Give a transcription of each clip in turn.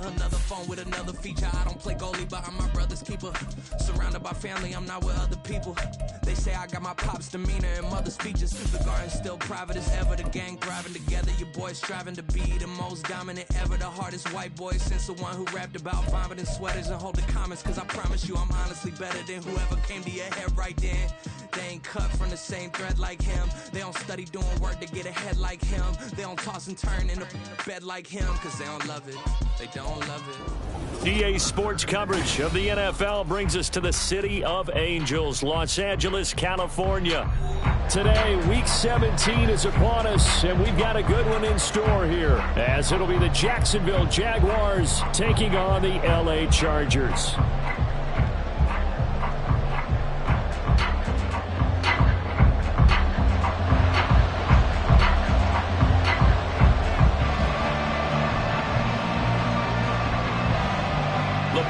Another phone with another feature. I don't play goalie, but I'm my brother's keeper. Surrounded by family, I'm not with other people. They say I got my pop's demeanor and mother's features. The garden's still private as ever. The gang thriving together. Your boys striving to be the most dominant ever. The hardest white boy since the one who rapped about vomiting sweaters and holding comments. Cause I promise you I'm honestly better than whoever came to your head right then. They ain't cut from the same thread like him. They don't study doing work to get ahead like him. They don't toss and turn in the bed like him. Cause they don't love it. They don't love it. EA Sports coverage of the NFL brings us to the City of Angels, Los Angeles, California. Today, Week 17 is upon us, and we've got a good one in store here, as it'll be the Jacksonville Jaguars taking on the LA Chargers.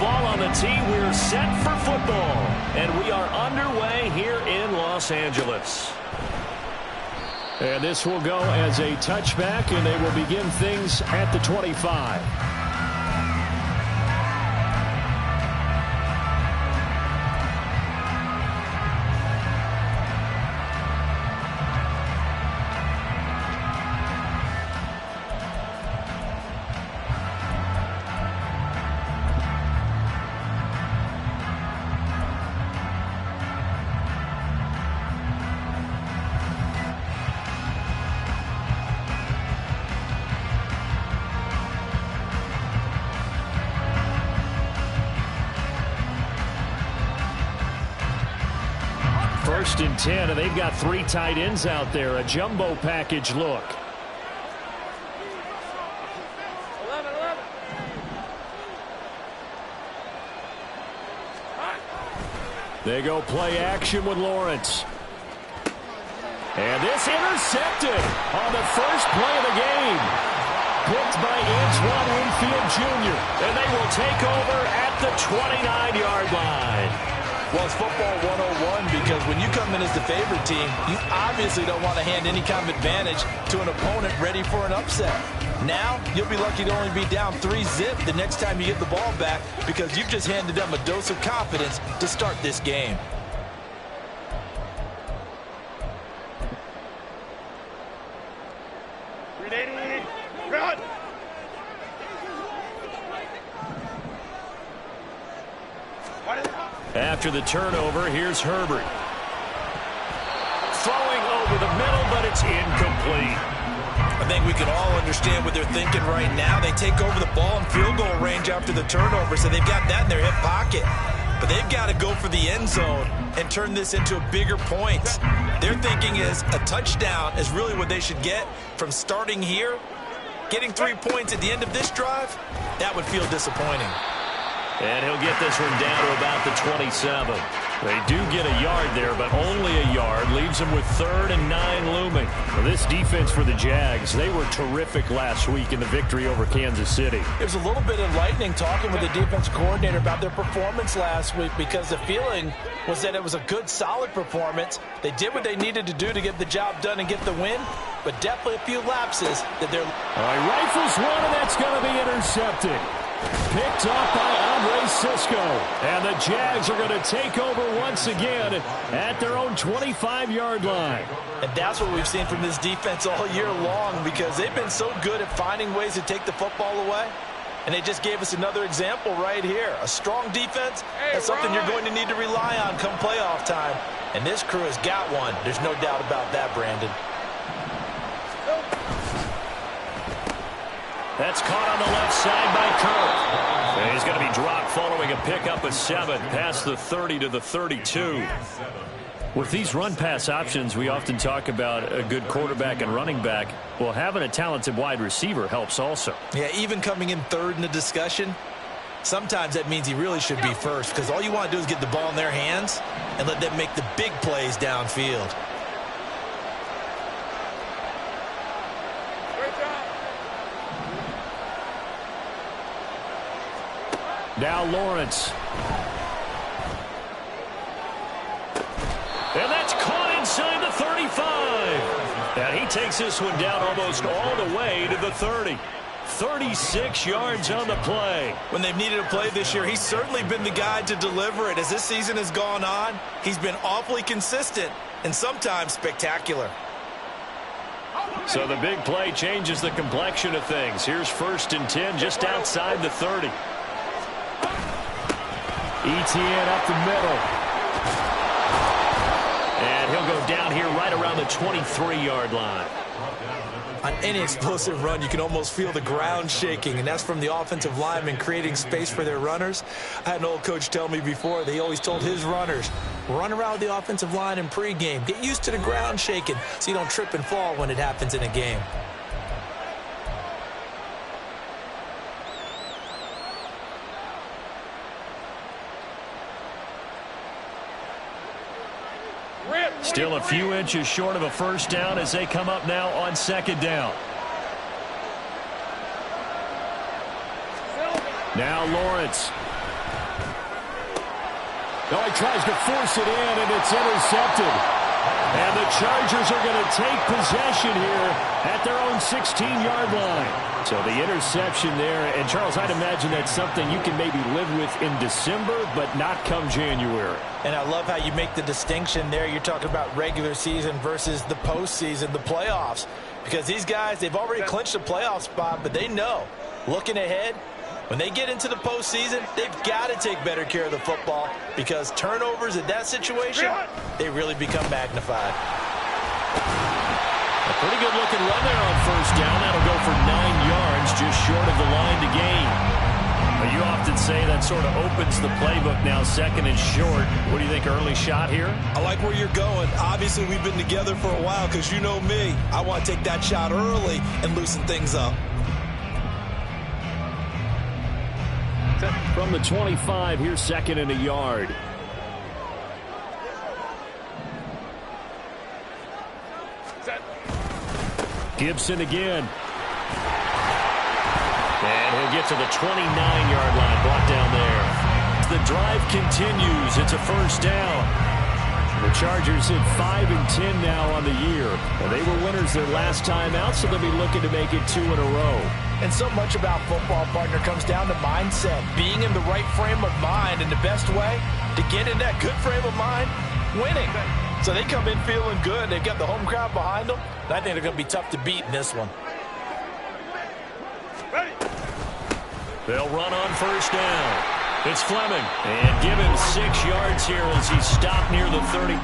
Ball on the tee, we're set for football, and we are underway here in Los Angeles. And this will go as a touchback, and they will begin things at the 25. First and 10, and they've got 3 tight ends out there. A jumbo package look. They go play action with Lawrence. And this intercepted on the first play of the game. Picked by Antoine Winfield Jr. And they will take over at the 29-yard line. Well, it's football 101 because when you come in as the favorite team, you obviously don't want to hand any kind of advantage to an opponent ready for an upset. Now, you'll be lucky to only be down 3-zip the next time you get the ball back because you've just handed them a dose of confidence to start this game. Run! After the turnover, here's Herbert. Throwing over the middle, but it's incomplete. I think we can all understand what they're thinking right now. They take over the ball in field goal range after the turnover, so they've got that in their hip pocket. But they've got to go for the end zone and turn this into a bigger point. Their thinking is a touchdown is really what they should get from starting here. Getting 3 points at the end of this drive, that would feel disappointing. And he'll get this one down to about the 27. They do get a yard there, but only a yard. Leaves them with 3rd and 9 looming. Well, this defense for the Jags, they were terrific last week in the victory over Kansas City. There's a little bit of lightning talking with the defense coordinator about their performance last week because the feeling was that it was a good, solid performance. They did what they needed to do to get the job done and get the win, but definitely a few lapses that they're... All right, rifles one, and that's going to be intercepted. Picked up by Andre Cisco. And the Jags are going to take over once again at their own 25-yard line. And that's what we've seen from this defense all year long because they've been so good at finding ways to take the football away. And they just gave us another example right here. A strong defense, that's something you're going to need to rely on come playoff time. And this crew has got one. There's no doubt about that, Brandon. That's caught on the left side by Kirk. And he's going to be dropped following a pickup of 7 past the 30 to the 32. With these run-pass options, we often talk about a good quarterback and running back. Well, having a talented wide receiver helps also. Yeah, even coming in 3rd in the discussion, sometimes that means he really should be first because all you want to do is get the ball in their hands and let them make the big plays downfield. Now Lawrence. And that's caught inside the 35. And he takes this one down almost all the way to the 30. 36 yards on the play. When they've needed a play this year, he's certainly been the guy to deliver it. As this season has gone on, he's been awfully consistent and sometimes spectacular. So the big play changes the complexion of things. Here's 1st and 10 just outside the 30. ETN up the middle. And he'll go down here right around the 23-yard line. On any explosive run, you can almost feel the ground shaking, and that's from the offensive linemen creating space for their runners. I had an old coach tell me before, they always told his runners, run around the offensive line in pregame. Get used to the ground shaking so you don't trip and fall when it happens in a game. Still a few inches short of a first down as they come up now on 2nd down. Now Lawrence. Oh, he tries to force it in, and it's intercepted. And the Chargers are going to take possession here at their own 16-yard line. So the interception there, and Charles, I'd imagine that's something you can maybe live with in December, but not come January. And I love how you make the distinction there. You're talking about regular season versus the postseason, the playoffs. Because these guys, they've already clinched a playoff spot, but they know, looking ahead, when they get into the postseason, they've got to take better care of the football because turnovers in that situation, they really become magnified. A pretty good looking run there on 1st down. That'll go for 9 yards, just short of the line to gain. But you often say that sort of opens the playbook now, 2nd and short. What do you think, early shot here? I like where you're going. Obviously, we've been together for a while because you know me. I want to take that shot early and loosen things up. From the 25, here's 2nd and a yard. Gibson again. And he'll get to the 29-yard line, brought down there. The drive continues. It's a 1st down. The Chargers hit 5 and 10 now on the year. Well, they were winners their last time out, so they'll be looking to make it 2 in a row. And so much about football, partner, comes down to mindset. Being in the right frame of mind, and the best way to get in that good frame of mind, winning. So they come in feeling good. They've got the home crowd behind them. And I think they're going to be tough to beat in this one. They'll run on 1st down. It's Fleming. And give him 6 yards here as he stopped near the 30.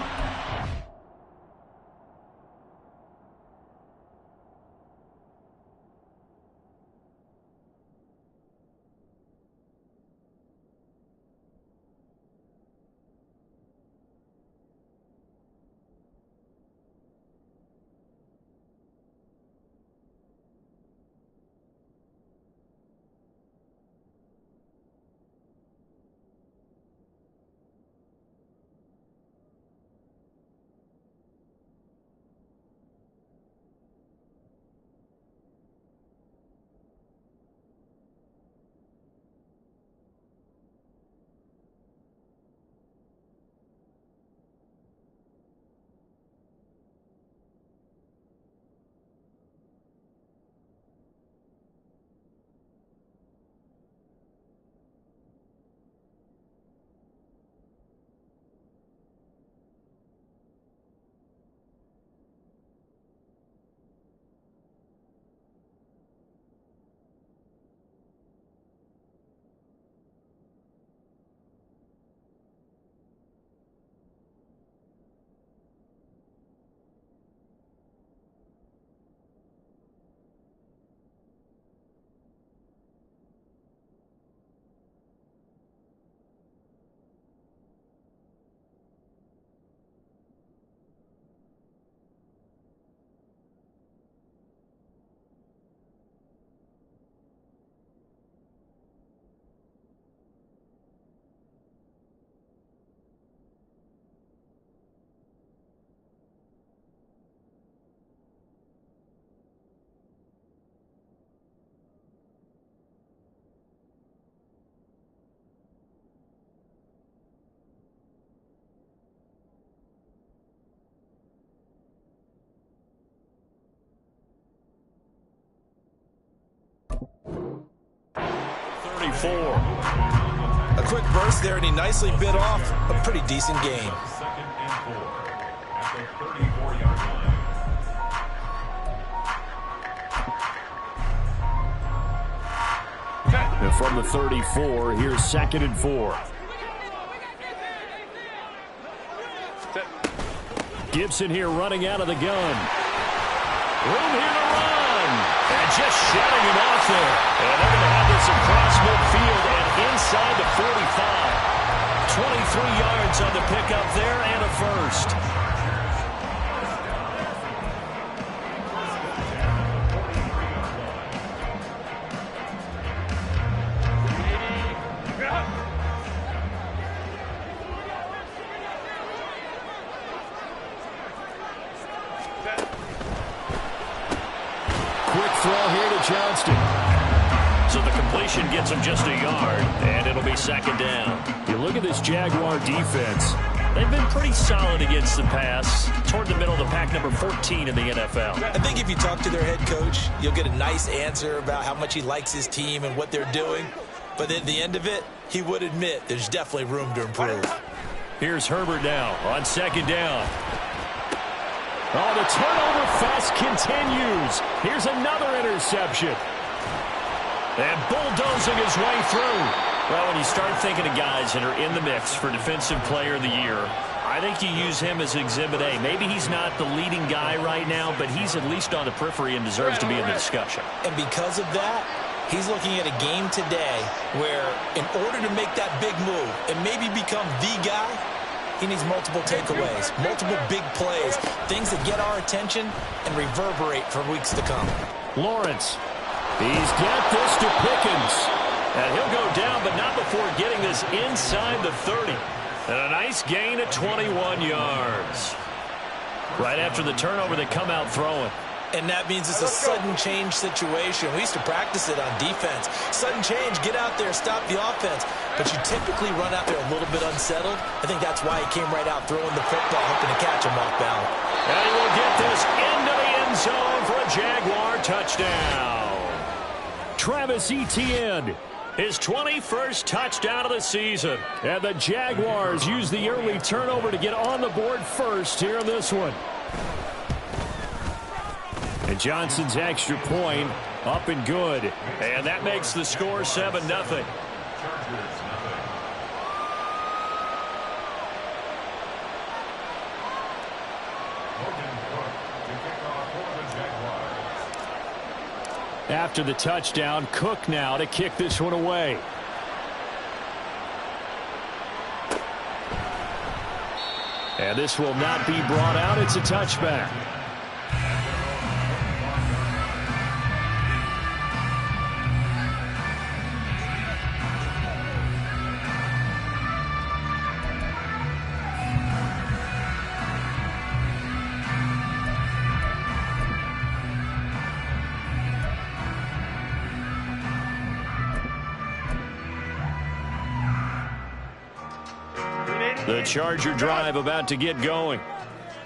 34. A quick burst there, and he nicely bit off a pretty decent game. And from the 34, here's 2nd and 4. Gibson here running out of the gun. Room here to run. And just shutting him off there. And they're going to have this across midfield and inside the 45. 23 yards on the pickup there and a first. Throw here to Johnston. So the completion gets him just a yard, and it'll be 2nd down. You look at this Jaguar defense. They've been pretty solid against the pass. Toward the middle of the pack, number 14 in the NFL. I think if you talk to their head coach, you'll get a nice answer about how much he likes his team and what they're doing. But at the end of it, he would admit there's definitely room to improve. Here's Herbert now on 2nd down. Oh, the turnover fest continues. Here's another interception. And bulldozing his way through. Well, when you start thinking of guys that are in the mix for Defensive Player of the Year, I think you use him as Exhibit A. Maybe he's not the leading guy right now, but he's at least on the periphery and deserves to be in the discussion. And because of that, he's looking at a game today where in order to make that big move and maybe become the guy, he needs multiple takeaways, multiple big plays, things that get our attention and reverberate for weeks to come. Lawrence, he's got this to Pickens. And he'll go down, but not before getting this inside the 30. And a nice gain at 21 yards. Right after the turnover, they come out throwing. And that means it's a sudden change situation. We used to practice it on defense. Sudden change, get out there, stop the offense. But you typically run out there a little bit unsettled. I think that's why he came right out throwing the football, hoping to catch him off balance. And he will get this into the end zone for a Jaguar touchdown. Travis Etienne, his 21st touchdown of the season. And the Jaguars use the early turnover to get on the board first here in this one. And Johnson's extra point up and good. And that makes the score 7-0. After the touchdown, Cook now to kick this one away. And this will not be brought out. It's a touchback. The Charger drive about to get going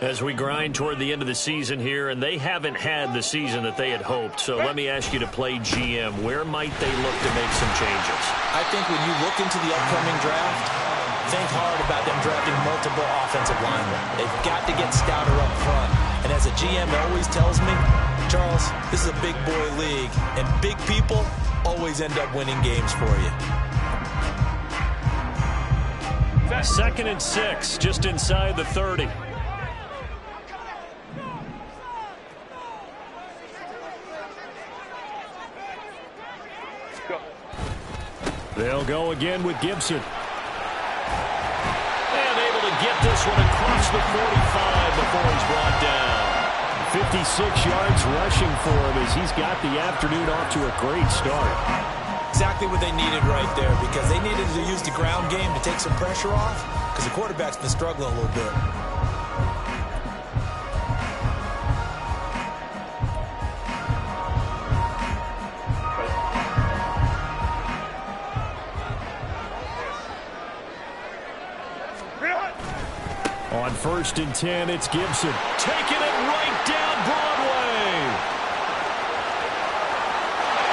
as we grind toward the end of the season here, and they haven't had the season that they had hoped. So let me ask you to play GM. Where might they look to make some changes? I think when you look into the upcoming draft, think hard about them drafting multiple offensive linemen. They've got to get stouter up front. And as a GM always tells me, Charles, this is a big boy league, and big people always end up winning games for you. 2nd and 6, just inside the 30. They'll go again with Gibson. And able to get this one across the 45 before he's brought down. 56 yards rushing for him as he's got the afternoon off to a great start. Exactly what they needed right there, because they needed to use the ground game to take some pressure off, because the quarterback's been struggling a little bit. On 1st and 10, it's Gibson. Taking it right down Broadway.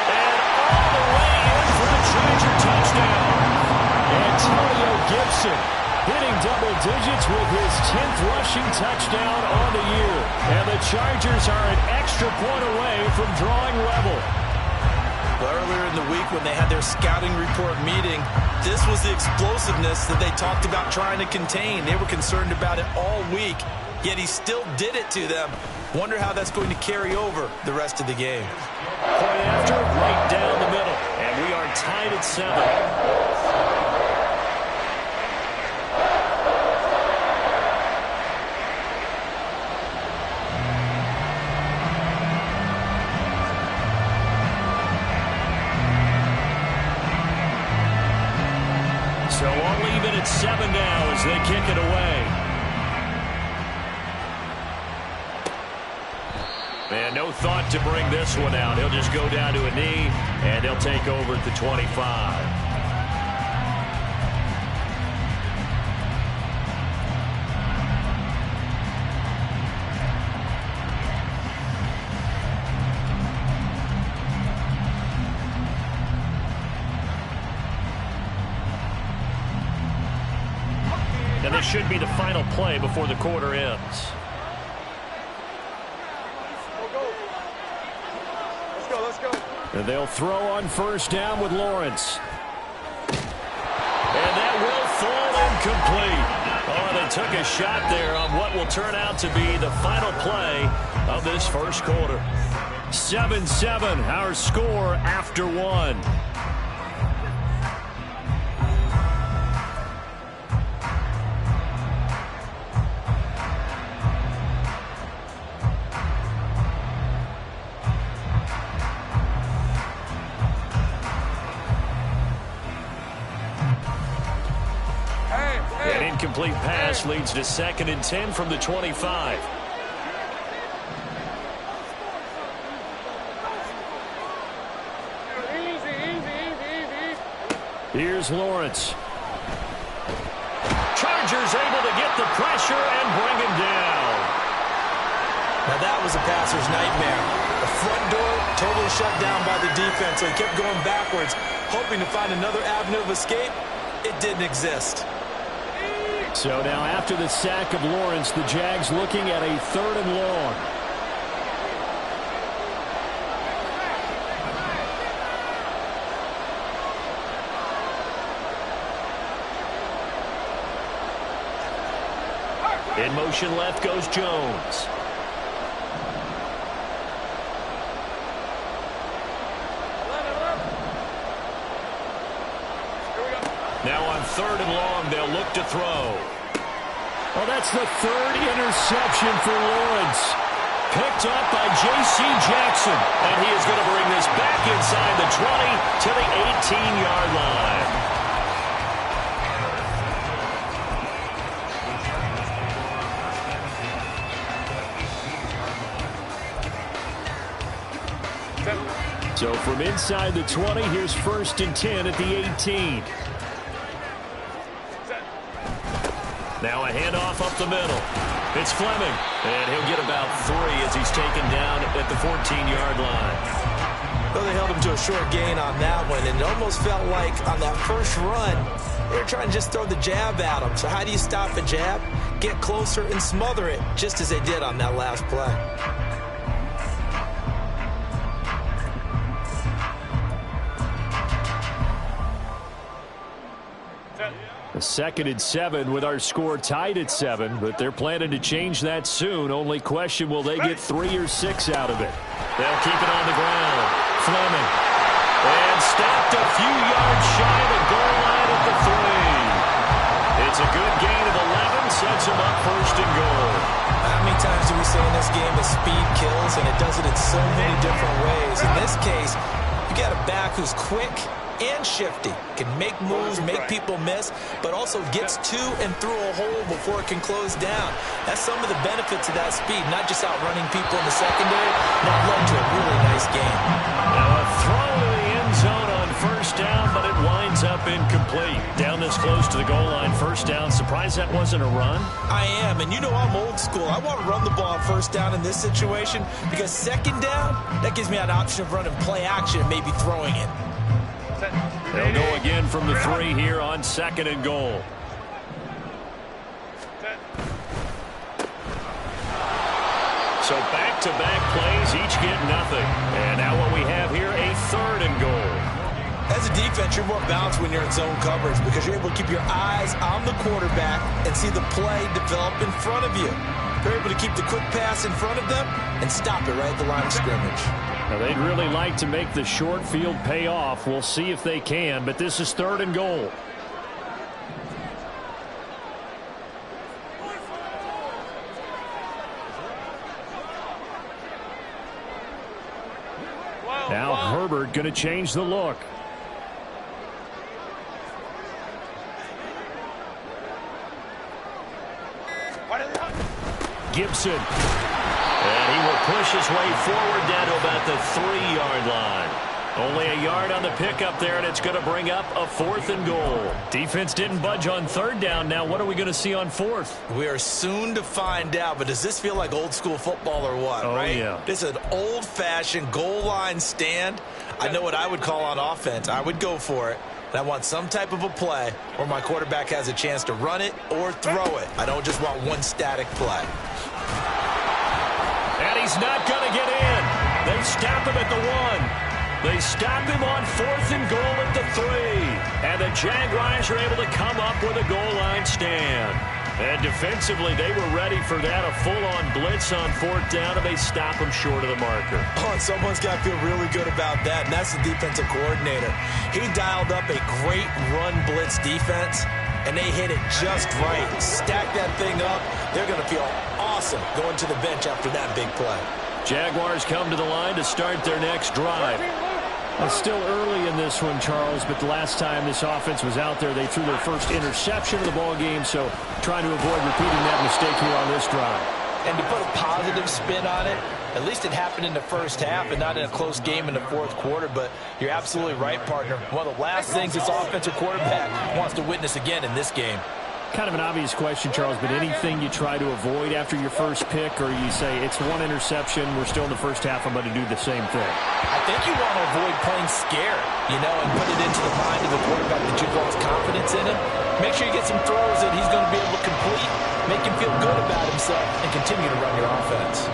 And all the way in for the Charger Gibson, hitting double digits with his 10th rushing touchdown on the year. And the Chargers are an extra point away from drawing level. Earlier in the week when they had their scouting report meeting, this was the explosiveness that they talked about trying to contain. They were concerned about it all week, yet he still did it to them. Wonder how that's going to carry over the rest of the game. Point after, right down the middle. And we are tied at 7. So all even at 7 now as they kick it away. And no thought to bring this one out. He'll just go down to a knee, and he'll take over at the 25. And this should be the final play before the quarter ends. And they'll throw on first down with Lawrence. And that will fall incomplete. Oh, they took a shot there on what will turn out to be the final play of this first quarter. 7-7, our score after 1. An incomplete pass leads to 2nd and 10 from the 25. Here's Lawrence. Chargers able to get the pressure and bring him down. Now that was a passer's nightmare. The front door totally shut down by the defense, so he kept going backwards, hoping to find another avenue of escape. It didn't exist. So now after the sack of Lawrence, the Jags looking at a 3rd and long. In motion left goes Jones. Now on 3rd and long, they'll look to throw. Oh, that's the 3rd interception for Lawrence. Picked up by J.C. Jackson. And he is going to bring this back inside the 20 to the 18-yard line. So from inside the 20, here's 1st and 10 at the 18. Now a handoff up the middle. It's Fleming. And he'll get about 3 as he's taken down at the 14-yard line. Well, they held him to a short gain on that one, and it almost felt like on that first run, they were trying to just throw the jab at him. So how do you stop a jab? Get closer and smother it, just as they did on that last play. A 2nd and 7 with our score tied at 7, but they're planning to change that soon. Only question, will they get 3 or 6 out of it? They'll keep it on the ground. Fleming. And stopped a few yards shy of the goal line at the 3. It's a good gain of 11, sets them up 1st and goal. How many times do we say in this game that speed kills, and it does it in so many different ways? In this case, you got a back who's quick and shifty, can make moves, make people miss, but also gets to and through a hole before it can close down. That's some of the benefits of that speed, not just outrunning people in the secondary, that led to a really nice game. Now a throw to the end zone on 1st down, but it winds up incomplete. Down this close to the goal line, 1st down. Surprised that wasn't a run? I am, and you know I'm old school. I want to run the ball on 1st down in this situation, because 2nd down, that gives me an option of running play action and maybe throwing it. They'll go again from the 3 here on 2nd and goal. So back-to-back plays, each get nothing. And now what we have here, a 3rd and goal. As a defense, you're more balanced when you're in zone coverage because you're able to keep your eyes on the quarterback and see the play develop in front of you. You're able to keep the quick pass in front of them and stop it right at the line of scrimmage. Now, they'd really like to make the short field pay off. We'll see if they can, but this is 3rd and goal. Now Herbert going to change the look. Gibson. And he will push his way forward down to about the 3-yard line. Only a yard on the pickup there, and it's going to bring up a 4th and goal. Defense didn't budge on 3rd down. Now what are we going to see on 4th? We are soon to find out, but does this feel like old school football or what, right? Yeah. This is an old-fashioned goal line stand. I know what I would call on offense. I would go for it. And I want some type of a play where my quarterback has a chance to run it or throw it. I don't just want one static play. And he's not going to get in. They stop him at the 1. They stop him on 4th and goal at the 3. And the Jaguars are able to come up with a goal line stand. And defensively, they were ready for that, a full-on blitz on 4th down, and they stop him short of the marker. Oh, and someone's got to feel really good about that, and that's the defensive coordinator. He dialed up a great run blitz defense, and they hit it just right. Stack that thing up. They're going to feel awesome going to the bench after that big play. Jaguars come to the line to start their next drive. It's still early in this one, Charles, but the last time this offense was out there, they threw their first interception of the ball game, so trying to avoid repeating that mistake here on this drive. And to put a positive spin on it, at least it happened in the first half and not in a close game in the 4th quarter, but you're absolutely right, partner. One of the last things this offensive quarterback wants to witness again in this game. Kind of an obvious question, Charles, but anything you try to avoid after your first pick, or you say it's one interception, we're still in the first half, I'm going to do the same thing? I think you want to avoid playing scared, and put it into the mind of the quarterback that you've lost confidence in him. Make sure you get some throws that he's going to be able to complete, make him feel good about himself, and continue to run your offense.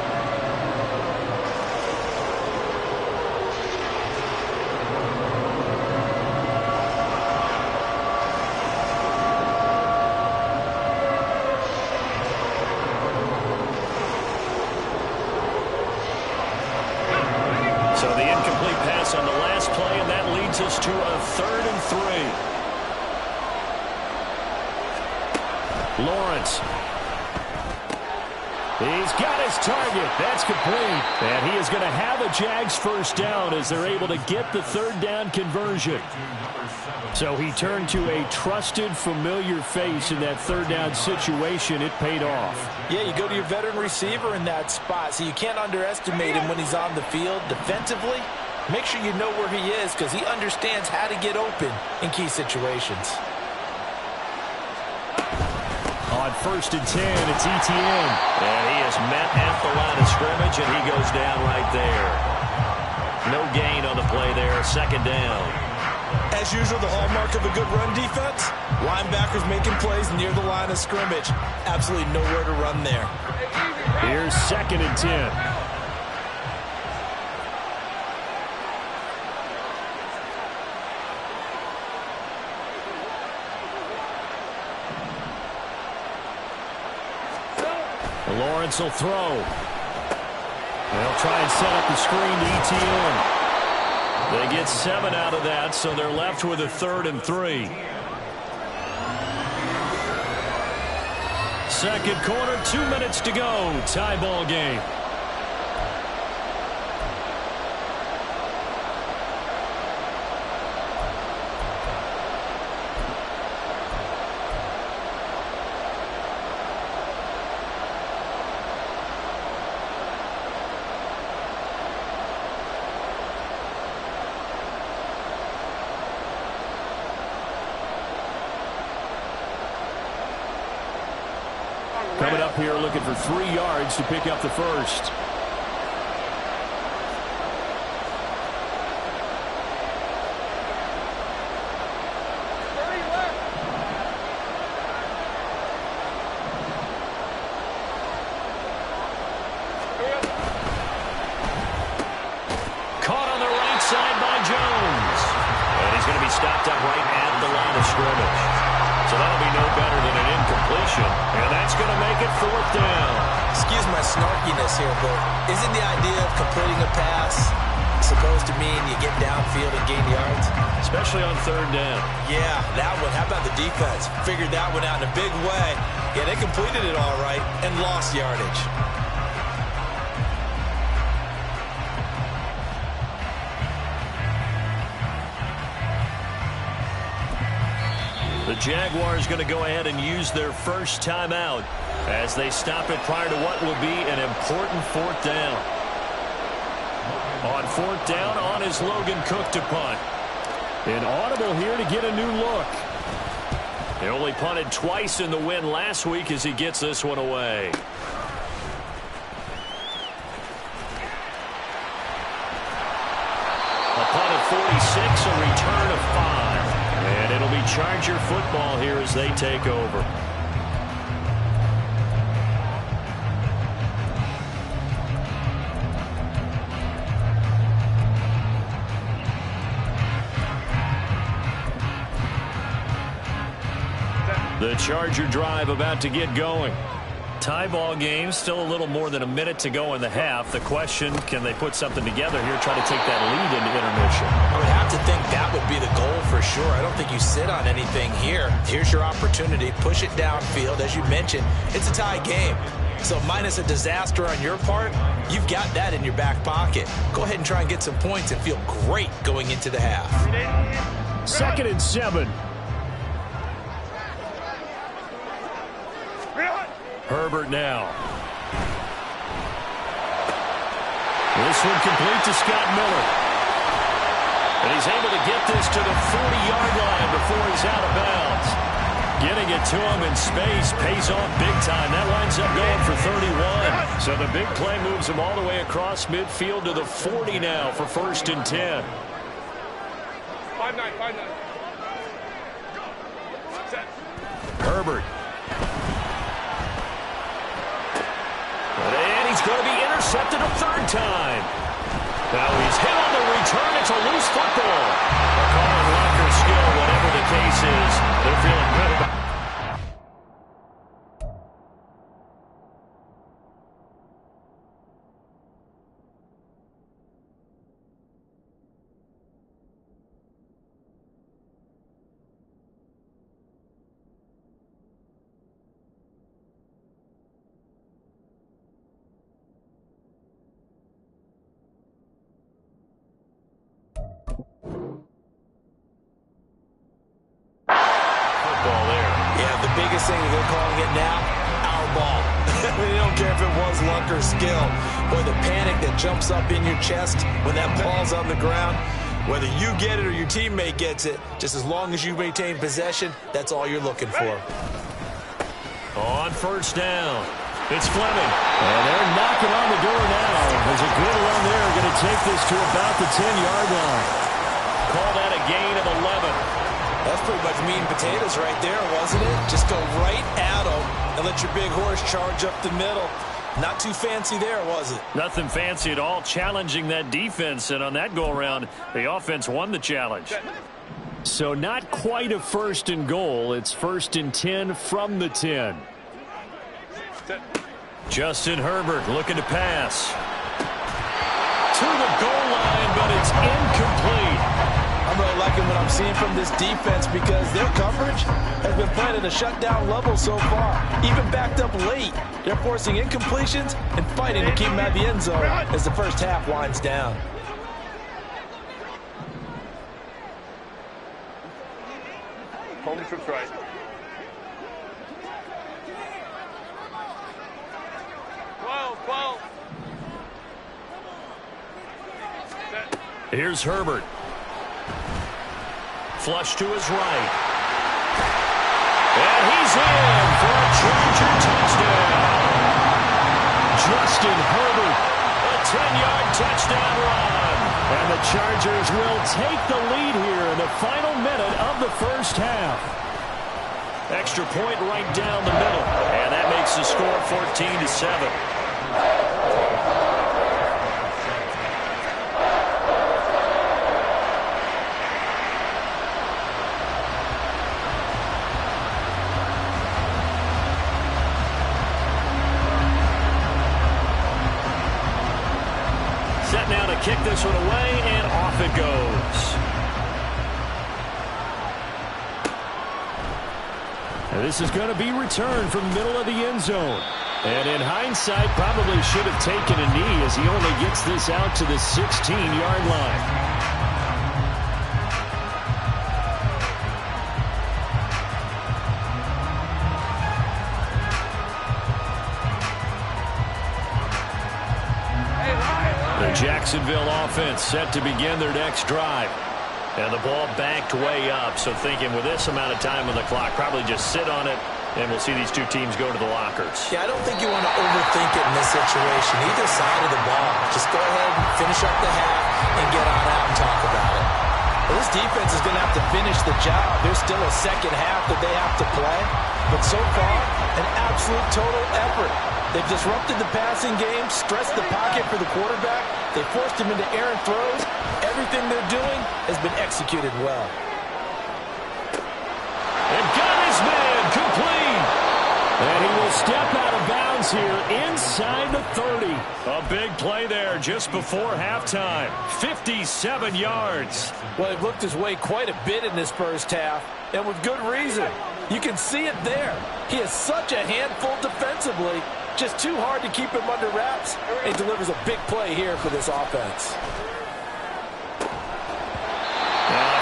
So the incomplete pass on the last play, and that leads us to a 3rd and 3. Lawrence. He's got his target. That's complete. And he is going to have a Jags first down as they're able to get the 3rd down conversion. So he turned to a trusted, familiar face in that 3rd down situation. It paid off. Yeah, you go to your veteran receiver in that spot, so you can't underestimate him when he's on the field. Defensively, make sure you know where he is because he understands how to get open in key situations. On 1st and 10, it's Etienne. And he is met at the line of scrimmage, and he goes down right there. No gain on the play there, 2nd down. As usual, the hallmark of a good run defense, linebackers making plays near the line of scrimmage. Absolutely nowhere to run there. Here's 2nd and 10. Lawrence will throw. They'll try and set up the screen to Etienne. They get 7 out of that, so they're left with a 3rd and 3. Second quarter, 2 minutes to go. Tie ball game. Coming up here looking for 3 yards to pick up the first. Jones. And he's going to be stopped up right at the line of scrimmage. So that'll be no better than an incompletion. And that's going to make it 4th down. Excuse my snarkiness here, but isn't the idea of completing a pass supposed to mean you get downfield and gain yards? Especially on 3rd down. Yeah, that one. How about the defense? Figured that one out in a big way. Yeah, they completed it all right and lost yardage. The Jaguars going to go ahead and use their first timeout as they stop it prior to what will be an important 4th down. On 4th down, on is Logan Cook to punt. An audible here to get a new look. He only punted twice in the win last week as he gets this one away. A punt of 46, a return of 5. And it'll be Charger football here as they take over. The Charger drive about to get going. Tie ball game, still a little more than a minute to go in the half. The question, can they put something together here, try to take that lead into intermission? I would have to think that would be the goal for sure. I don't think you sit on anything here. Here's your opportunity. Push it downfield. As you mentioned, it's a tie game. So minus a disaster on your part, you've got that in your back pocket. Go ahead and try and get some points and feel great going into the half. 2nd and 7. Herbert now. This one complete to Scott Miller. And he's able to get this to the 40-yard line before he's out of bounds. Getting it to him in space pays off big time. That winds up going for 31. So the big play moves him all the way across midfield to the 40 now for 1st and 10. 5-9. Herbert. And he's going to be intercepted a 3rd time. Now he's hit on the return. It's a loose football. They're calling luck or skill, whatever the case is. They're feeling good about it. Biggest thing they're calling it now, our ball. They don't care if it was luck or skill. Boy, the panic that jumps up in your chest when that ball's on the ground, whether you get it or your teammate gets it, just as long as you maintain possession, that's all you're looking for. On 1st down, it's Fleming. And they're knocking on the door now. There's a good run there. Going to take this to about the 10-yard line. Call that a gain of 11. That's pretty much meat and potatoes right there, wasn't it? Just go right at them and let your big horse charge up the middle. Not too fancy there, was it? Nothing fancy at all, challenging that defense. And on that go-around, the offense won the challenge. So not quite a 1st and goal. It's 1st and 10 from the 10. Justin Herbert looking to pass. To the goal line, but it's incomplete. I'm really liking what I'm seeing from this defense because their coverage has been playing at a shutdown level so far. Even backed up late, they're forcing incompletions and fighting to keep them out of the end zone as the first half winds down. Home trips right. Here's Herbert. Flush to his right. And he's in for a Charger touchdown. Justin Herbert, a 10-yard touchdown run. And the Chargers will take the lead here in the final minute of the first half. Extra point right down the middle. And that makes the score 14-7. And this is going to be returned from the middle of the end zone. And in hindsight, probably should have taken a knee as he only gets this out to the 16-yard line. The Jacksonville offense set to begin their next drive. And the ball backed way up, so thinking with this amount of time on the clock, probably just sit on it, and we'll see these two teams go to the lockers. Yeah, I don't think you want to overthink it in this situation. Either side of the ball. Just go ahead and finish up the half and get on out and talk about it. Well, this defense is going to have to finish the job. There's still a second half that they have to play. But so far, an absolute total effort. They've disrupted the passing game, stressed the pocket for the quarterback. They forced him into errant throws. Everything they're doing has been executed well. And got his man complete. And he will step out of bounds here inside the 30. A big play there just before halftime. 57 yards. Well, he looked his way quite a bit in this first half, and with good reason. You can see it there. He is such a handful defensively. Just too hard to keep him under wraps. He delivers a big play here for this offense.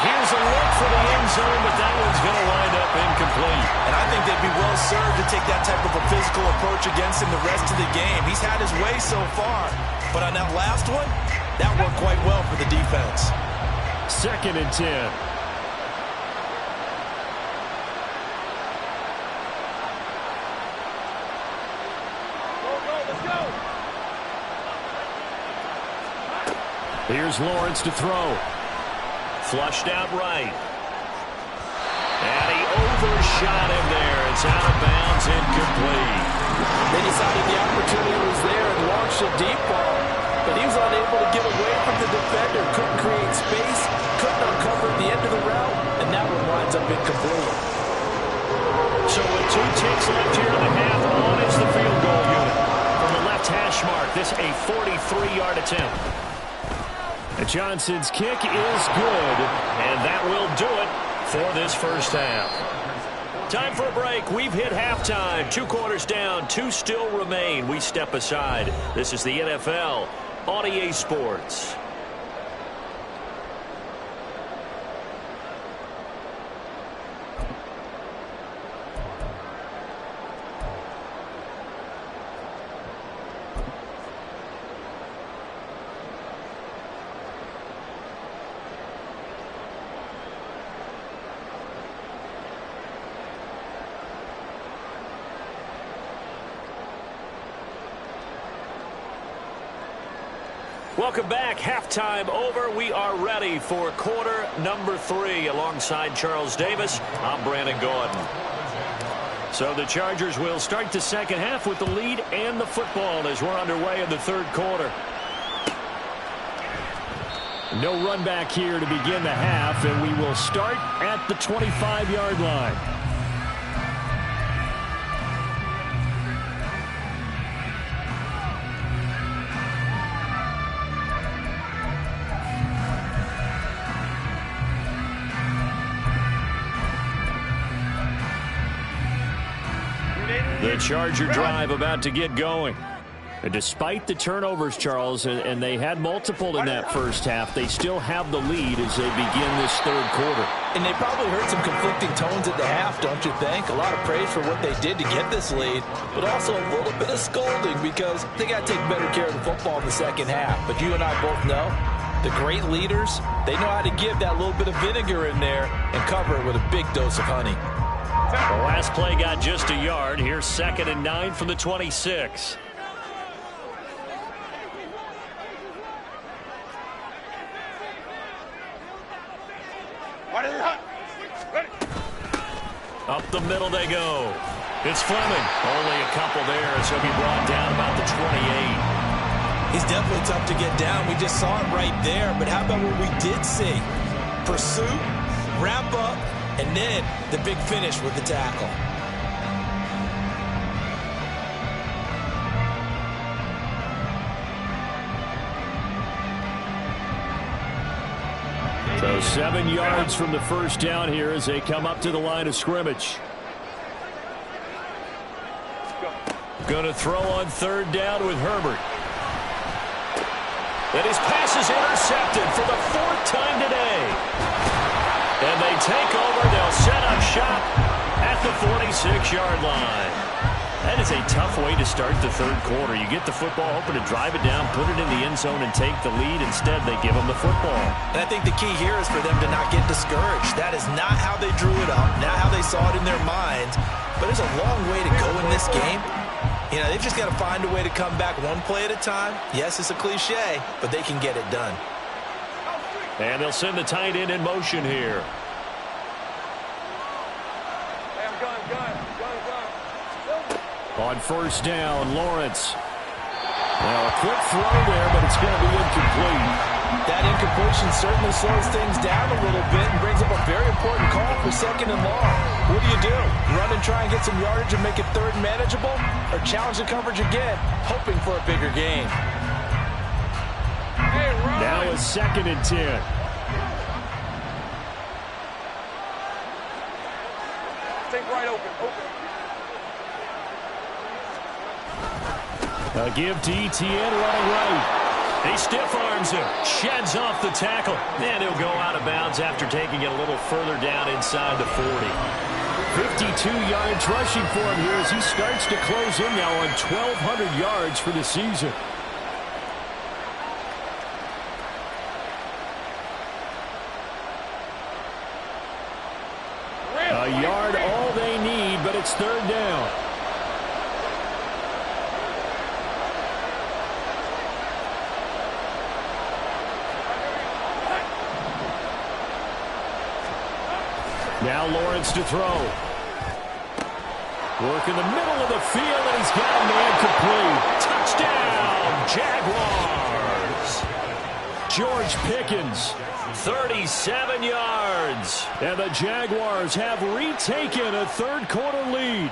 Here's a look for the end zone, but that one's going to wind up incomplete. And I think they'd be well served to take that type of a physical approach against him the rest of the game. He's had his way so far. But on that last one, that worked quite well for the defense. 2nd and 10. Here's Lawrence to throw. Flushed out right. And he overshot him there. It's out of bounds, incomplete. They decided the opportunity was there and launched a deep ball. But he was unable to get away from the defender. Couldn't create space. Couldn't uncover the end of the route. And that one winds up incomplete. So with 2 ticks left here in the half, on is the field goal unit. From the left hash mark, this a 43-yard attempt. And Johnson's kick is good, and that will do it for this first half. Time for a break. We've hit halftime. 2 quarters down, 2 still remain. We step aside. This is the NFL on EA Sports. Welcome back. Halftime over. We are ready for quarter number 3. Alongside Charles Davis, I'm Brandon Gordon. So the Chargers will start the second half with the lead and the football as we're underway in the third quarter. No run back here to begin the half, and we will start at the 25-yard line. The Charger drive about to get going. And despite the turnovers, Charles, and they had multiple in that first half, they still have the lead as they begin this third quarter. And they probably heard some conflicting tones at the half, don't you think? A lot of praise for what they did to get this lead, but also a little bit of scolding because they got to take better care of the football in the second half. But you and I both know the great leaders, they know how to give that little bit of vinegar in there and cover it with a big dose of honey. The last play got just a yard. Here's 2nd and 9 from the 26. Up the middle they go. It's Fleming. Only a couple there, so he'll be brought down about the 28. He's definitely tough to get down. We just saw it right there. But how about what we did see? Pursuit, wrap up, and then the big finish with the tackle. So 7 yards from the first down here as they come up to the line of scrimmage. Going to throw on third down with Herbert. And his pass is intercepted for the 4th time today. And they take over. They'll set up shop at the 46-yard line. That is a tough way to start the third quarter. You get the football, hoping to drive it down, put it in the end zone, and take the lead. Instead, they give them the football. And I think the key here is for them to not get discouraged. That is not how they drew it up, not how they saw it in their minds. But there's a long way to go in this game. You know, they've just got to find a way to come back one play at a time. Yes, it's a cliche, but they can get it done. And they'll send the tight end in motion here. Hey, I'm gun. On first down, Lawrence. Well, a quick throw there, but it's going to be incomplete. That incompletion certainly slows things down a little bit and brings up a very important call for 2nd and long. What do? Run and try and get some yardage and make it 3rd manageable? Or challenge the coverage again, hoping for a bigger gain? Hey, Now it's 2nd and 10. Take right open. A give to ETN running right. He stiff arms him, sheds off the tackle, and he'll go out of bounds after taking it a little further down inside the 40. 52 yards rushing for him here as he starts to close in now on 1,200 yards for the season. A yard all they need, but it's 3rd down. Now Lawrence to throw. Work in the middle of the field, and he's got a man complete. Touchdown, Jaguars. George Pickens, 37 yards. And the Jaguars have retaken a third-quarter lead.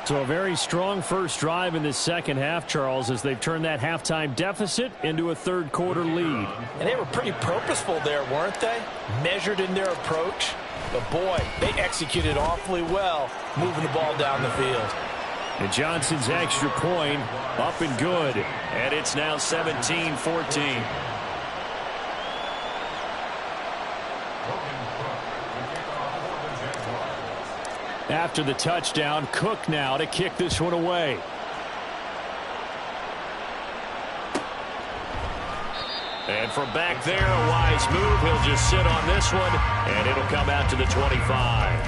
So a very strong first drive in this second half, Charles, as they've turned that halftime deficit into a third-quarter lead. And they were pretty purposeful there, weren't they? Measured in their approach. But, boy, they executed awfully well moving the ball down the field. And Johnson's extra point up and good. And it's now 17-14. After the touchdown, Cook now to kick this one away. And from back there, a wise move. He'll just sit on this one, and it'll come out to the 25.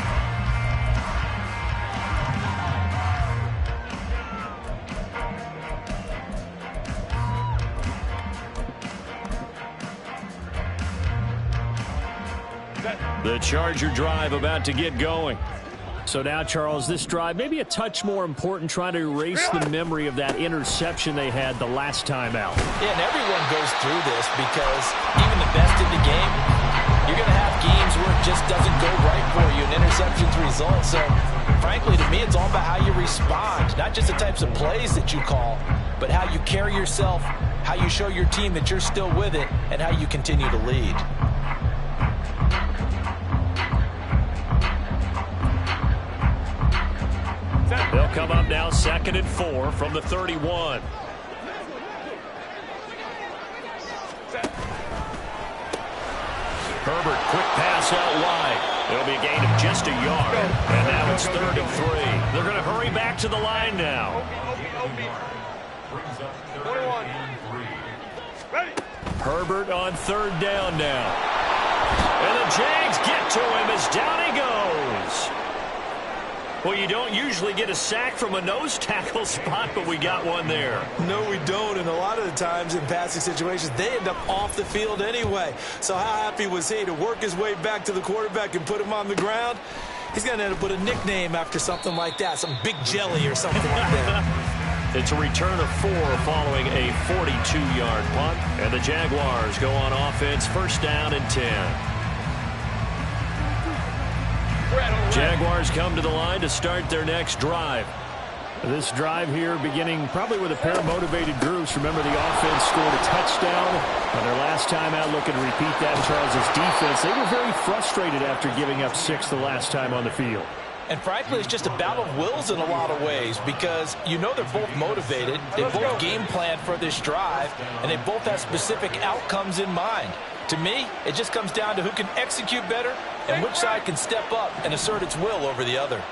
The Charger drive about to get going. So now, Charles, this drive maybe a touch more important, trying to erase the memory of that interception they had the last time out. Yeah, and everyone goes through this because even the best in the game, you're going to have games where it just doesn't go right for you, and interceptions result. So, frankly, to me, it's all about how you respond, not just the types of plays that you call, but how you carry yourself, how you show your team that you're still with it, and how you continue to lead. They'll come up now 2nd and 4 from the 31. Herbert, quick pass out wide. It'll be a gain of just a yard. And now it's 3rd and 3. They're going to hurry back to the line now. Herbert on 3rd down now. And the Jags get to him as down he goes. Well, you don't usually get a sack from a nose tackle spot, but we got one there. No, we don't, and a lot of the times in passing situations, they end up off the field anyway. So how happy was he to work his way back to the quarterback and put him on the ground? He's going to end up with a nickname after something like that, some big jelly or something like that. It's a return of 4 following a 42-yard punt, and the Jaguars go on offense, 1st down and 10. Jaguars come to the line to start their next drive. This drive here beginning probably with a pair of motivated groups. Remember, the offense scored a touchdown on their last time out. Looking to repeat that. Charles's defense, they were very frustrated after giving up 6 the last time on the field. And frankly, it's just a battle of wills in a lot of ways because you know they're both motivated. They both game plan for this drive, and they both have specific outcomes in mind. To me, it just comes down to who can execute better and which side can step up and assert its will over the other.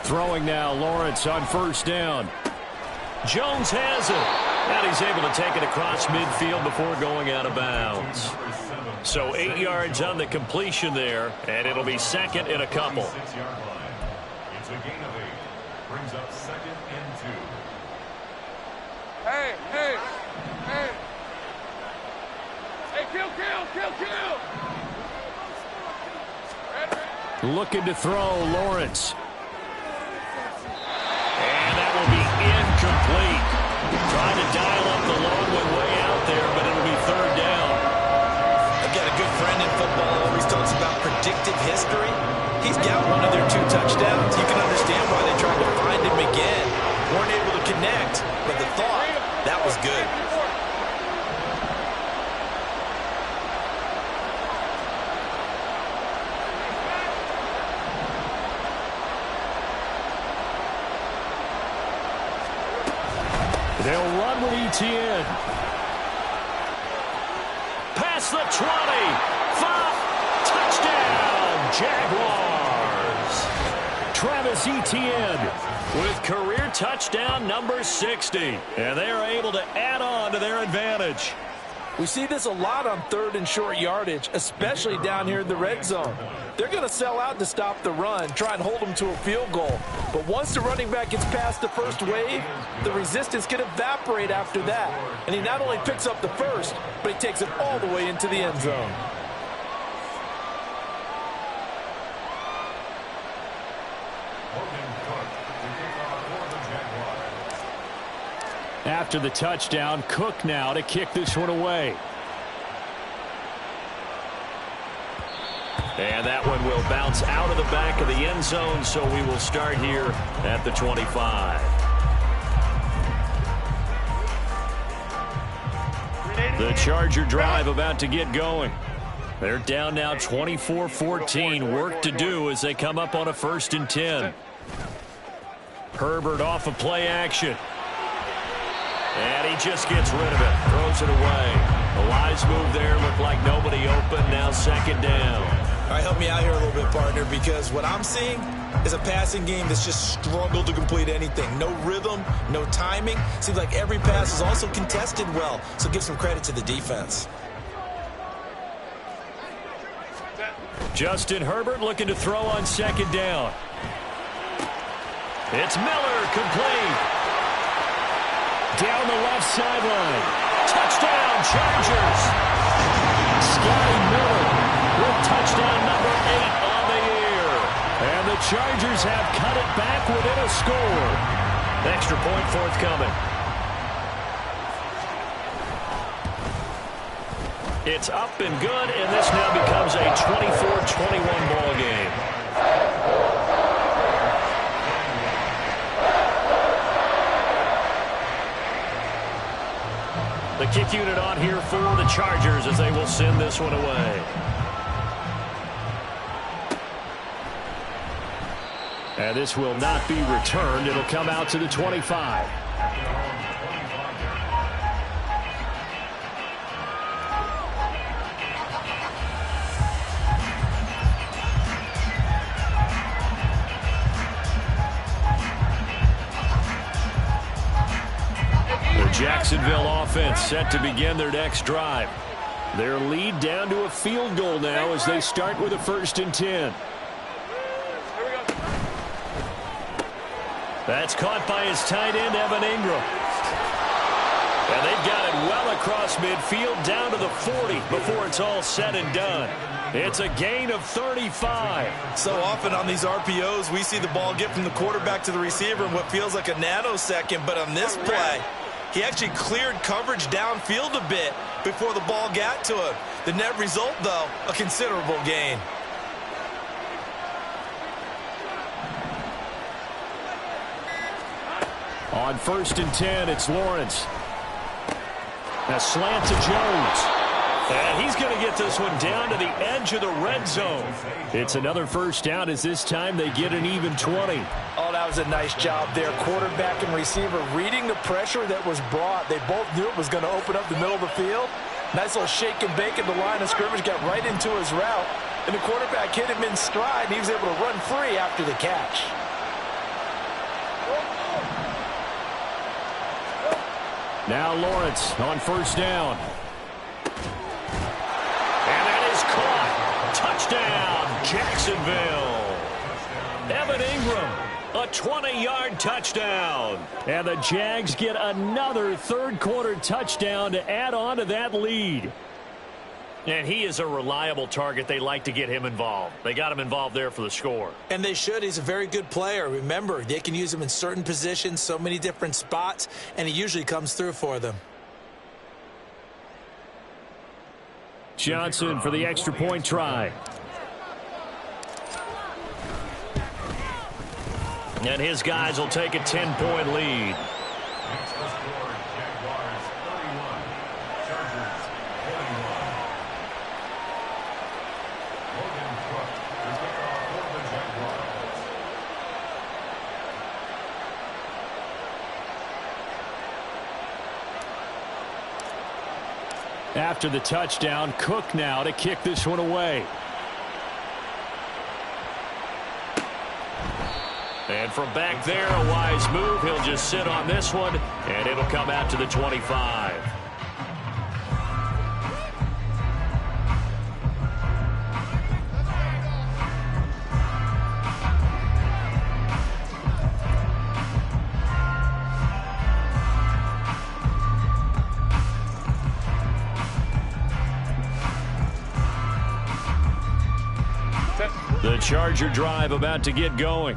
Throwing now, Lawrence on first down. Jones has it, and he's able to take it across midfield before going out of bounds. So 8 yards on the completion there, and it'll be second and a couple. It's a gain of 8. Brings up second and 2. Hey, hey, hey. Hey, kill. Looking to throw, Lawrence. And that will be incomplete. Trying to dial up the long one way out there, but it'll be third down. I've got a good friend in football who always talks about predictive history. He's got one of their 2 touchdowns. You can understand why they tried to find him again. Weren't able to connect, but the thought, that was good. They'll run with Etienne. Past the 20. 5. Touchdown, Jaguars. Travis Etienne with career touchdown number 60. And they are able to add on to their advantage. We see this a lot on third and short yardage, especially down here in the red zone. They're going to sell out to stop the run, try and hold them to a field goal. But once the running back gets past the first wave, the resistance can evaporate after that. And he not only picks up the first, but he takes it all the way into the end zone. After the touchdown, Cook now to kick this one away. And that one will bounce out of the back of the end zone, so we will start here at the 25. The Charger drive about to get going. They're down now 24-14. Work to do as they come up on a 1st and 10. Herbert off of play action. And he just gets rid of it. Throws it away. A wise move there. Looked like nobody open. Now 2nd down. All right, help me out here a little bit, partner, because what I'm seeing is a passing game that's just struggled to complete anything. No rhythm, no timing. Seems like every pass is also contested well, so give some credit to the defense. Justin Herbert looking to throw on 2nd down. It's Miller, complete. Down the left sideline. Touchdown, Chargers. Scotty Miller with touchdown number 8 on the year. And the Chargers have cut it back within a score. Extra point forthcoming. It's up and good, and this now becomes a 24-21 ball game. The kick unit on here for the Chargers as they will send this one away. And this will not be returned. It'll come out to the 25. Jacksonville offense set to begin their next drive. Their lead down to a field goal now as they start with a 1st and 10. That's caught by his tight end, Evan Ingram. And they've got it well across midfield down to the 40 before it's all said and done. It's a gain of 35. So often on these RPOs, we see the ball get from the quarterback to the receiver in what feels like a nanosecond. But on this play, he actually cleared coverage downfield a bit before the ball got to him. The net result, though, a considerable gain. On 1st and 10, it's Lawrence. A slant to Jones. And he's going to get this one down to the edge of the red zone. It's another first down as this time they get an even 20. Oh, that was a nice job there. Quarterback and receiver reading the pressure that was brought. They both knew it was going to open up the middle of the field. Nice little shake and bake at the line of scrimmage, got right into his route. And the quarterback hit him in stride, and he was able to run free after the catch. Now Lawrence on first down. And that is caught. Touchdown, Jacksonville. Evan Ingram, a 20-yard touchdown. And the Jags get another third-quarter touchdown to add on to that lead. And he is a reliable target. They like to get him involved. They got him involved there for the score. And they should. He's a very good player. Remember, they can use him in certain positions, so many different spots, and he usually comes through for them. Johnson for the extra point try. And his guys will take a 10-point lead. After the touchdown, Cook now to kick this one away. And from back there, a wise move. He'll just sit on this one, and it'll come out to the 25. The Charger drive about to get going.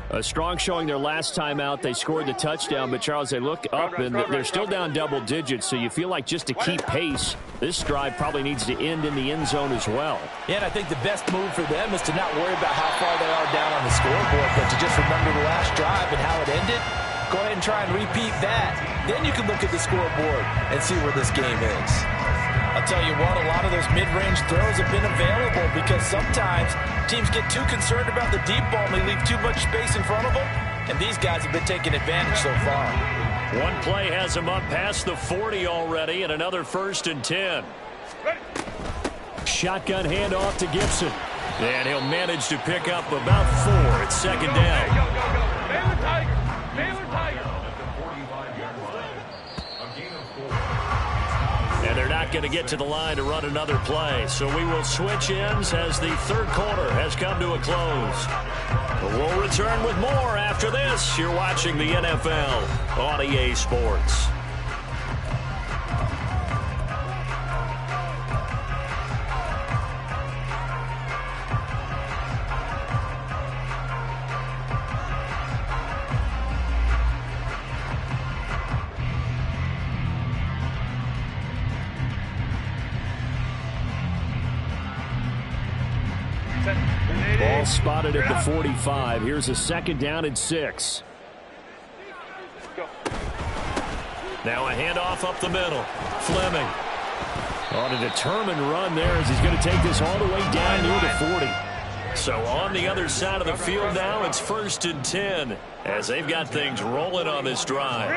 A strong showing their last time out. They scored the touchdown, but Charles, they look up and they're still down double digits, so you feel like just to keep pace, this drive probably needs to end in the end zone as well. Yeah, and I think the best move for them is to not worry about how far they are down on the scoreboard, but to just remember the last drive and how it ended. Go ahead and try and repeat that. Then you can look at the scoreboard and see where this game is. I'll tell you what, a lot of those mid-range throws have been available because sometimes teams get too concerned about the deep ball and they leave too much space in front of them, and these guys have been taking advantage so far. One play has them up past the 40 already, and another 1st and 10. Shotgun handoff to Gibson, and he'll manage to pick up about 4 at second down. Go. Baylor Tiger. Baylor Tiger. And they're not going to get to the line to run another play. So we will switch ends as the third quarter has come to a close. But we'll return with more after this. You're watching the NFL on EA Sports. Ball spotted at the 45. Here's a 2nd down and 6. Now a handoff up the middle. Fleming on a determined run there as he's going to take this all the way down near the 40. So on the other side of the field now, it's 1st and 10 as they've got things rolling on this drive.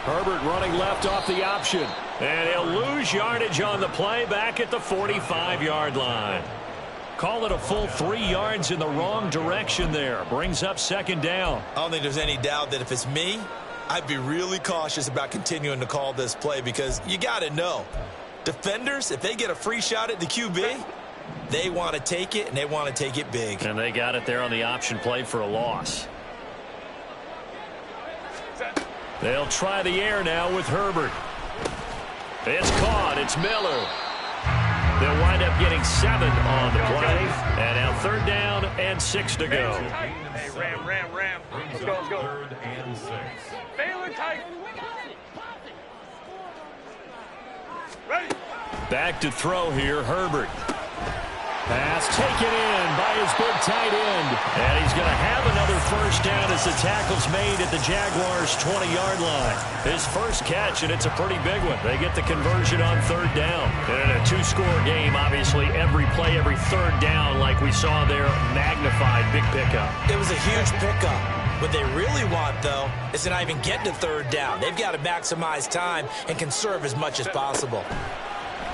Herbert running left off the option. And he'll lose yardage on the play back at the 45-yard line. Call it a full 3 yards in the wrong direction there. Brings up 2nd down. I don't think there's any doubt that if it's me, I'd be really cautious about continuing to call this play because you got to know. Defenders, if they get a free shot at the QB, they want to take it, and they want to take it big. And they got it there on the option play for a loss. They'll try the air now with Herbert. It's caught. It's Miller. They'll wind up getting 7 on the play. And now 3rd down and 6 to go. Hey, Ram. Let's go. 3rd and 6. Baylor Tiger. Ready. Back to throw here, Herbert. Pass taken in by his big tight end. And he's going to have another first down as the tackle's made at the Jaguars' 20-yard line. His first catch, and it's a pretty big one. They get the conversion on third down. And in a two-score game, obviously, every play, every third down, like we saw there, magnified, big pickup. It was a huge pickup. What they really want, though, is to not even get to third down. They've got to maximize time and conserve as much as possible.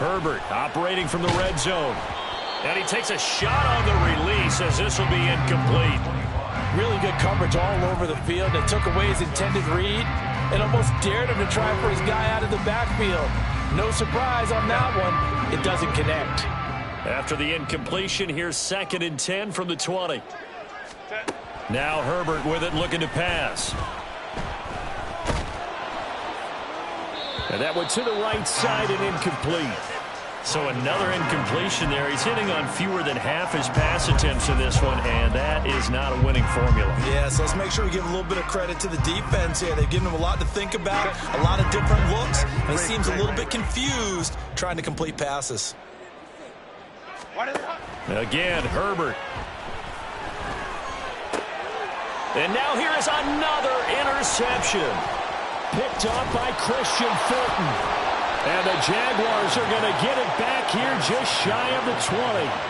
Herbert operating from the red zone. And he takes a shot on the release as this will be incomplete. Really good coverage all over the field. They took away his intended read and almost dared him to try for his guy out of the backfield. No surprise on that one. It doesn't connect. After the incompletion, here's 2nd and 10 from the 20. Now Herbert with it, looking to pass. And that went to the right side and incomplete. So another incompletion there. He's hitting on fewer than half his pass attempts in this one, and that is not a winning formula. Yeah, so let's make sure we give a little bit of credit to the defense here. They've given him a lot to think about, a lot of different looks, and he seems a little bit confused trying to complete passes. Again, Herbert. And now here is another interception. Picked off by Christian Fulton. And the Jaguars are going to get it back here just shy of the 20.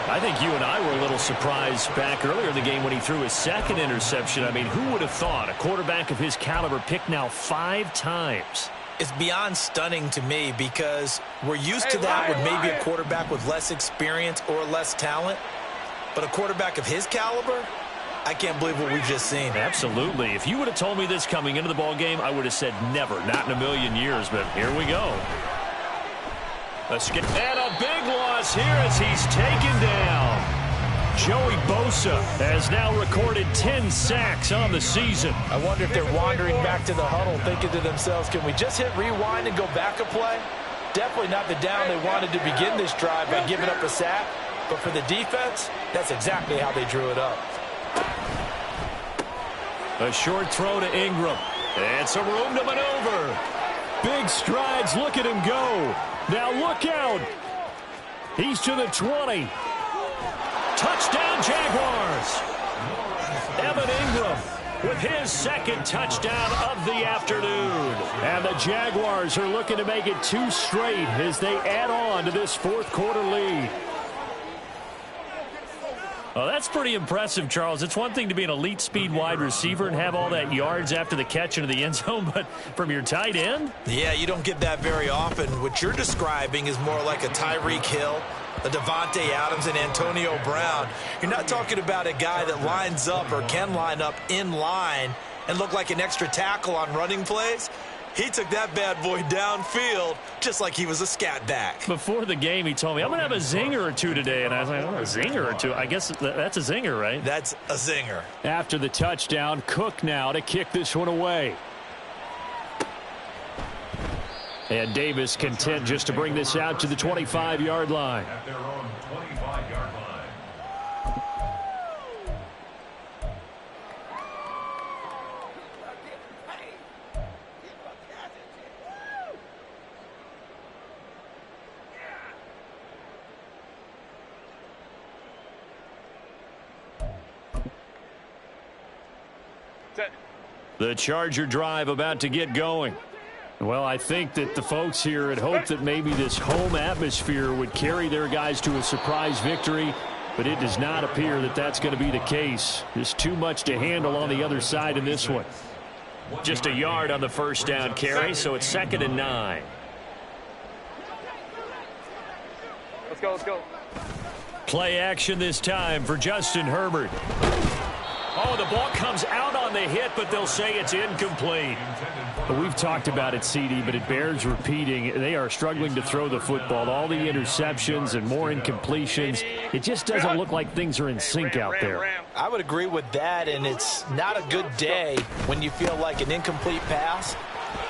I think you and I were a little surprised back earlier in the game when he threw his second interception. I mean, who would have thought a quarterback of his caliber picked now 5 times? It's beyond stunning to me because we're used to that with maybe a quarterback with less experience or less talent. But a quarterback of his caliber, I can't believe what we've just seen. Absolutely. If you would have told me this coming into the ball game, I would have said never, not in a million years. But here we go. And a big loss here as he's taken down. Joey Bosa has now recorded 10 sacks on the season. I wonder if they're wandering back to the huddle thinking to themselves, can we just hit rewind and go back a play? Definitely not the down they wanted to begin this drive by giving up a sack. But for the defense, that's exactly how they drew it up. A short throw to Ingram. And some room to maneuver. Big strides. Look at him go. Now look out. He's to the 20. Touchdown, Jaguars. Evan Ingram with his second touchdown of the afternoon. And the Jaguars are looking to make it 2 straight as they add on to this fourth quarter lead. Well, that's pretty impressive, Charles. It's one thing to be an elite speed wide receiver and have all that yards after the catch into the end zone, but from your tight end? Yeah, you don't get that very often. What you're describing is more like a Tyreek Hill, a Devontae Adams, and Antonio Brown. You're not talking about a guy that lines up or can line up in line and look like an extra tackle on running plays. He took that bad boy downfield just like he was a scat back. Before the game, he told me, I'm going to have a zinger or two today. And I was like, oh, a zinger or two? I guess that's a zinger, right? That's a zinger. After the touchdown, Cook now to kick this one away. And Davis content just to bring this out to the 25-yard line. At their own 25-yard line. The Charger drive about to get going. Well, I think that the folks here had hoped that maybe this home atmosphere would carry their guys to a surprise victory, but it does not appear that that's going to be the case. There's too much to handle on the other side in this one. Just a yard on the first down carry, so it's 2nd and 9. Let's go, let's go. Play action this time for Justin Herbert. Oh, the ball comes out on the hit, but they'll say it's incomplete. But we've talked about it, CD, but it bears repeating. They are struggling to throw the football. All the interceptions and more incompletions. It just doesn't look like things are in sync out there. I would agree with that, and it's not a good day when you feel like an incomplete pass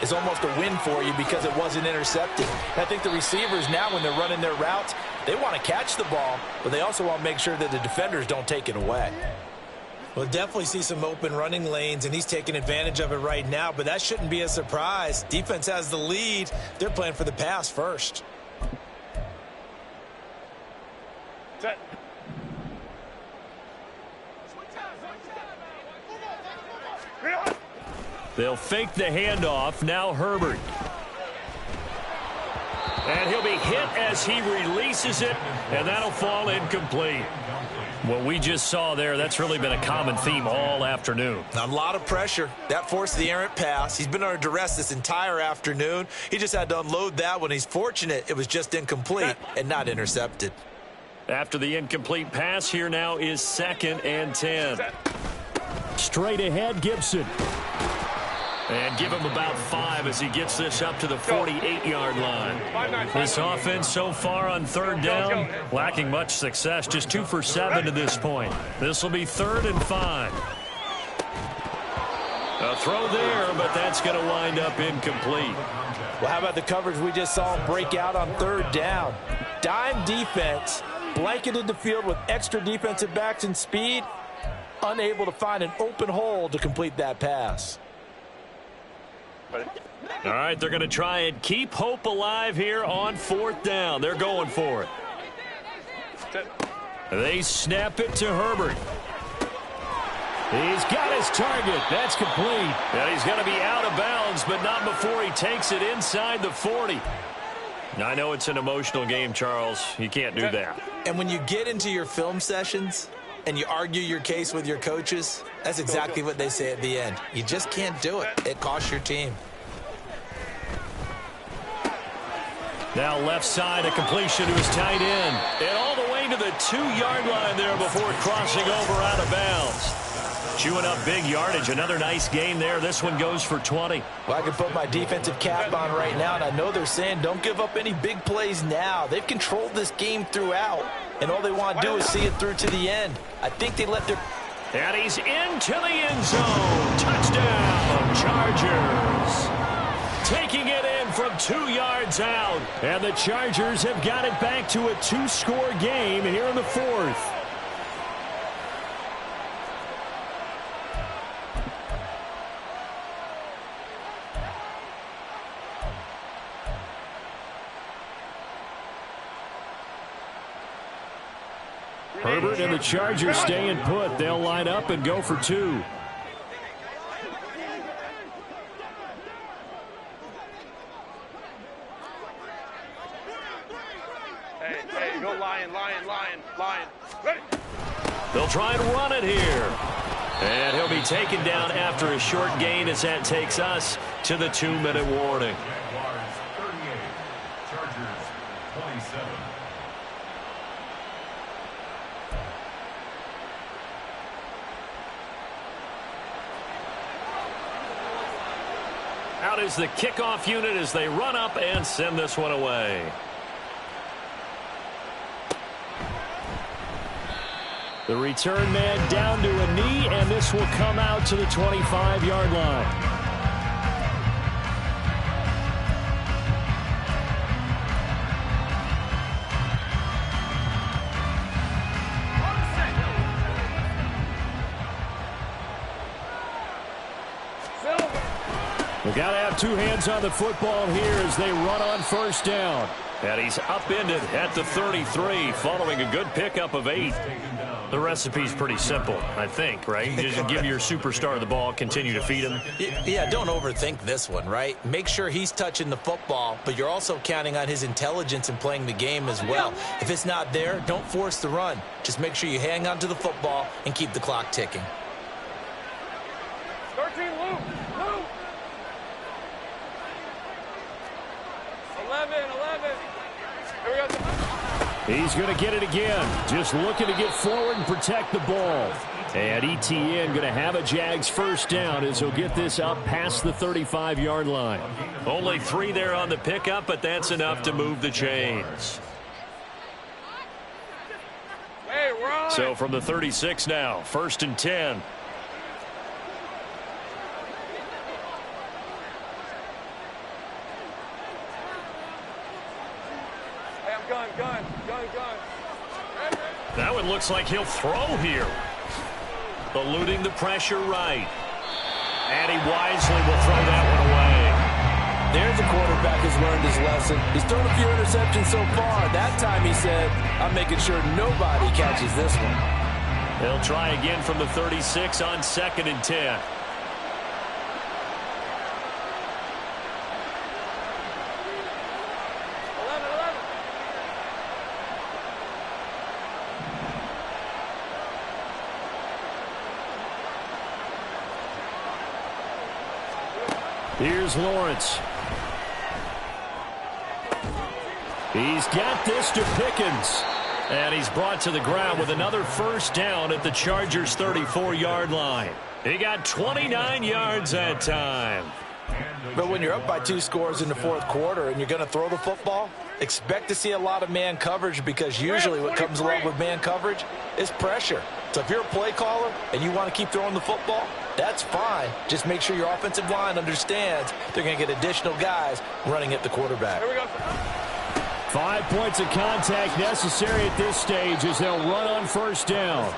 is almost a win for you because it wasn't intercepted. And I think the receivers now, when they're running their routes, they want to catch the ball, but they also want to make sure that the defenders don't take it away. We'll definitely see some open running lanes, and he's taking advantage of it right now, but that shouldn't be a surprise. Defense has the lead. They're playing for the pass first. Set. They'll fake the handoff. Now Herbert. And he'll be hit as he releases it, and that'll fall incomplete. What we just saw there, that's really been a common theme all afternoon. A lot of pressure. That forced the errant pass. He's been under duress this entire afternoon. He just had to unload that one. He's fortunate it was just incomplete and not intercepted. After the incomplete pass, here now is 2nd and 10. Straight ahead, Gibson. And give him about 5 as he gets this up to the 48-yard line. This offense so far on 3rd down, lacking much success. Just 2 for 7 to this point. This will be 3rd and 5. A throw there, but that's going to wind up incomplete. Well, how about the coverage we just saw him break out on 3rd down? Dime defense, blanketed the field with extra defensive backs and speed, unable to find an open hole to complete that pass. All right, they're going to try and keep hope alive here on 4th down. They're going for it. They snap it to Herbert. He's got his target. That's complete. And he's going to be out of bounds, but not before he takes it inside the 40. I know it's an emotional game, Charles. You can't do that. And when you get into your film sessions and you argue your case with your coaches, that's exactly what they say at the end. You just can't do it. It costs your team. Now left side, a completion to his tight end. And all the way to the 2-yard line there before crossing over out of bounds. Chewing up big yardage. Another nice game there. This one goes for 20. Well, I can put my defensive cap on right now, and I know they're saying don't give up any big plays now. They've controlled this game throughout, and all they want to do is see it through to the end. I think they let their... And he's into the end zone. Touchdown, Chargers. Taking it in from 2 yards out. And the Chargers have got it back to a 2-score game here in the 4th. Herbert and the Chargers staying put. They'll line up and go for 2. Hey, go lion. Ready? They'll try and run it here. And he'll be taken down after a short gain as that takes us to the 2-minute warning. Jaguars 38, Chargers 27. Out is the kickoff unit as they run up and send this one away. The return man down to a knee, and this will come out to the 25-yard line. We've got to have 2 hands on the football here as they run on 1st down. And he's upended at the 33 following a good pickup of 8. The recipe's pretty simple, I think, right? Just give your superstar the ball, continue to feed him. Yeah, don't overthink this one, right? Make sure he's touching the football, but you're also counting on his intelligence in playing the game as well. If it's not there, don't force the run. Just make sure you hang on to the football and keep the clock ticking. 13, Luke. 11. Here we go. He's going to get it again. Just looking to get forward and protect the ball. And ETN going to have a Jags 1st down as he'll get this up past the 35-yard line. Only 3 there on the pickup, but that's enough to move the chains. Hey, run. So from the 36 now, 1st and 10. Gun. That one looks like he'll throw here. Eluding the pressure right. And he wisely will throw that one away. There's a quarterback who's learned his lesson. He's thrown a few interceptions so far. That time he said, I'm making sure nobody catches this one. They'll try again from the 36 on 2nd and 10. Here's Lawrence. He's got this to Pickens. And he's brought to the ground with another first down at the Chargers' 34-yard line. He got 29 yards that time. But when you're up by 2 scores in the fourth quarter and you're going to throw the football, expect to see a lot of man coverage, because usually what comes along with man coverage is pressure. So if you're a play caller and you want to keep throwing the football, that's fine. Just make sure your offensive line understands they're going to get additional guys running at the quarterback. Here we go. 5 points of contact necessary at this stage as they'll run on first down.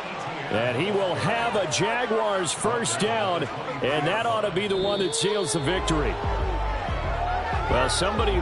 And he will have a Jaguars first down, and that ought to be the one that seals the victory. Well, somebody